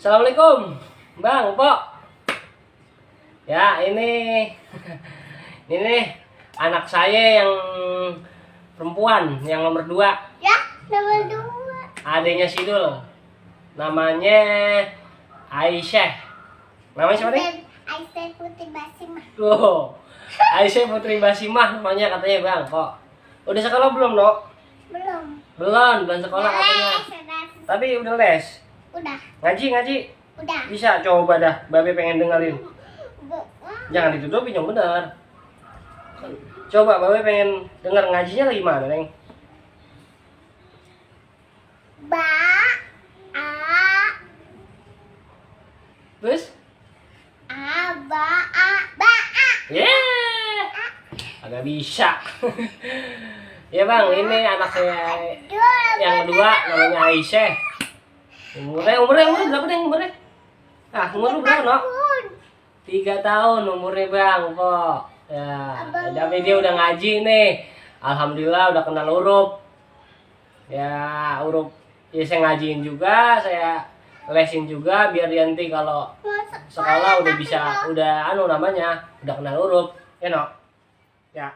Assalamualaikum, Bang, Pok. Ya, ini anak saya yang perempuan, yang nomor 2. Ya, nomor 2. Adanya Sidul. Namanya Aisyah. Namanya siapa nih? Aisyah Putri Basimah. Tuh. Aisyah Putri Basimah namanya katanya, Bang. Kok udah sekolah belum, No? Belum. Belum sekolah katanya. Tapi udah les. Udah. Ngaji. Udah. Bisa coba dah, Babe pengen dengerin. Jangan ditutupin yang benar. Coba Babe pengen denger ngajinya lagi mana, Neng? Ba a Terus? ba a. Yeah. Agak bisa. Ya Bang, ini anak saya yang kedua namanya Aisyah. Umurnya berapa nih umurnya? Ah, umur lu berapa, No? 3 tahun umurnya, Bang, kok. Ya, tapi dia udah ngaji nih. Alhamdulillah udah kenal huruf. Ya, huruf ya saya ngajiin juga, saya lesin juga biar dia nanti kalau sekolah udah bisa, udah namanya, udah kenal huruf. Ya, No? Ya.